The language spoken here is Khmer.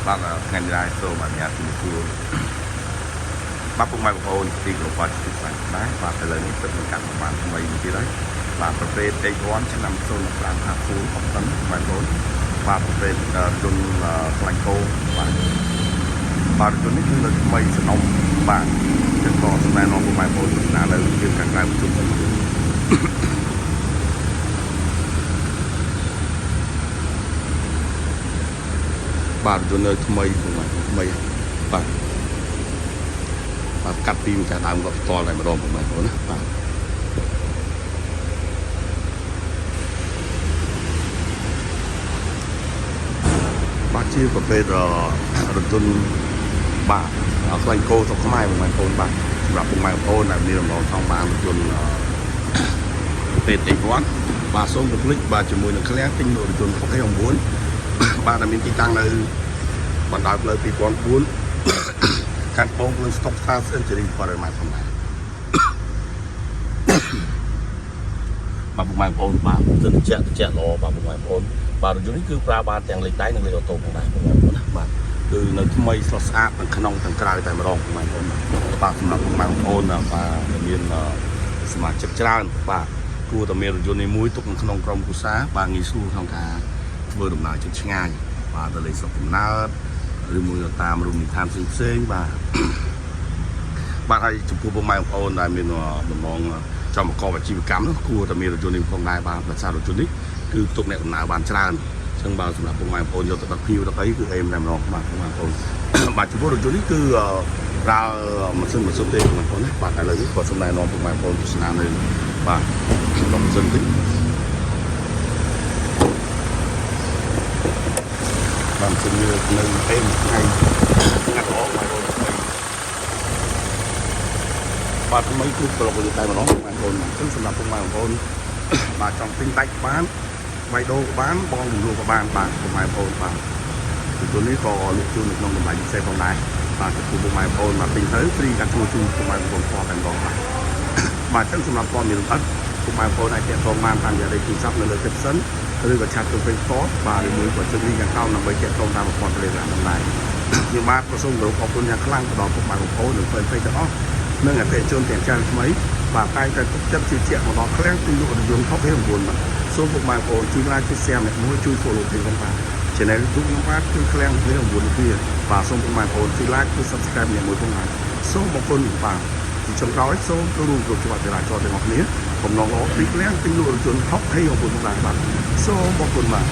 បាទថ្ងៃនេះដែរសូមអនុញ្ញាតជំនួសបាទពុកម៉ែបងប្អូនទីគោរពបាទទីស្អាតដែរបាទឥឡូវនេះទឹកនឹងកាត់ប្រហែលថ្មីទៀតហើយបាទប្រភេទ X1 ឆ្នាំ0550កំប៉ុនបងប្អូនបាទប្រភេទយន្តខ្លាញ់គោបាទយន្តនេះគឺនៅថ្មីសំណុំបាទចឹងក៏សម្ដែងនាំពុកម៉ែបងប្អូនទស្សនានៅយើងខាងក្រៅជុំវិញបាទយន្តនៅថ្មីពុកម៉ែថ្មីបាទកាត់ពីម្ចាស់ដើមគាត់ផ្ទាល់តែម្ដងពុកម៉ែបងប្អូនណាបាទជាប្រភេទរថយន្តបាទខ្លាញ់គោស្រុកខ្មែរបងប្អូនបាទសម្រាប់ពុកម៉ែបងប្អូនដែលមានរំលងចង់បានរថយន្តប្រភេទ X1 បាទសូមកុំភ្លេចបាទជាមួយនឹងឃ្លាំងទិញរថយន្ត X9 បាទដែលមានទីតាំងនៅបណ្ដោយផ្លូវ2004ខាងបងនឹងស្តុកស្ថានសេនជូរីប៉ារ៉ាម៉ាត់ផងដែរបាទពុកម៉ែបងប្អូនបាទទៅតិចល្អបាទពុកម៉ែបងប្អូនបាទរថយន្តនេះគឺប្រើបានទាំងលេខដៃនិងលេខអូតូផងដែរពុកម៉ែបងប្អូនណាបាទគឺនៅថ្មីស្រស់ស្អាតទាំងក្នុងទាំងក្រៅតែម្ដងពុកម៉ែបងប្អូនបាទសម្រាប់ពុកម៉ែបងប្អូនបាទមានសមាជិកច្រើនបាទគួរតែមានរថយន្តនេះមួយទុកនៅក្នុងក្រុមគ្រួសារបាទងាយស្រួលក្នុងការធ្វើដំណើរជិតឆ្ងាយបាទទៅលេងស្រុកកំណើតឬមួយតាមរមណីយដ្ឋានផ្សេងបាទបាទហើយចំពោះពុកម៉ែបងប្អូនដែលមានបំណងចង់ប្រកបអាជីវកម្មនោះគួរតែមានរថយន្តនេះផងដែរបាទដោយសាររថយន្តនេះគឺទុកអ្នកដំណើរបានច្រើនអញ្ចឹងបាទសម្រាប់ពុកម៉ែបងប្អូនយកទៅដឹកភ្ញៀវទៅអីគឺអេមតែម្ដងបាទពុកម៉ែបងប្អូនបាទចំពោះរថយន្តនេះគឺប្រើម៉ាស៊ីនទេពុកម៉ែបងប្អូនណាបាទឥឡូវនេះក៏សូមណែនាំពុកម៉ែបងប្អូនទស្សនានៅបាទក្នុងម៉ាស៊ីននេះបានជំនឿនៅអេមថ្ងៃងាត់ល្អបងប្អូនបាទថ្មីគ្រប់ប្រព័ន្ធតែម្ដងបងប្អូនអញ្ចឹងសម្រាប់ពុកម៉ែបងប្អូនបាទចង់ទិញដាច់បានវាយដូរបានបងលក់ក៏បានបាទពុកម៉ែបងប្អូនបាទទូនេះក៏លក់ជូននៅក្នុងតម្លៃពិសេសផងដែរបាទចំពោះពុកម៉ែបងប្អូនមកទិញទៅហ្វ្រីការជួលជូនពុកម៉ែបងប្អូនផងតែម្ដងបាទអញ្ចឹងសម្រាប់ព័ត៌មានលម្អិតពុកម៉ែបងប្អូនអាចទាក់ទងបានតាមរយៈលេខទូរស័ព្ទនៅលើ description ឬក៏ឆាតទៅ Facebook បាទឬមួយក៏ចុច link account ដើម្បីទាក់ទងតាមប្រព័ន្ធ Telegram ផងដែរខ្ញុំបាទក៏សូមគោរពអរគុណយ៉ាងខ្លាំងដល់ពុកម៉ែបងប្អូននិងប្រិយមិត្តទាំងអស់និងអតិថិជនទាំងចាស់ថ្មីបាទតែតែទុកចិត្តជឿជាក់មកដល់ឃ្លាំងទិញលក់រថយន្ត Top 9បាទសូមពុកម៉ែបងប្អូនជួយ like ជួយ share អ្នកមួយជួយ follow ពីខ្ញុំបាទ channel YouTube ខ្ញុំបាទគឺឃ្លាំង9វាបាទសូមពុកម៉ែបងប្អូនជួយ like ជួយ subscribe អ្នកមួយផងបាទសូមអរគុណបាទទីចុងក្រោយសូមចូលរួមគ្រប់ច្បាប់ចរាចរណ៍ទាំងអស់គ្នាបំណងល្អពីឃ្លាំងទិញលក់រថយន្ត Top 9ផងដែរបាទសូមអរគុណបាទ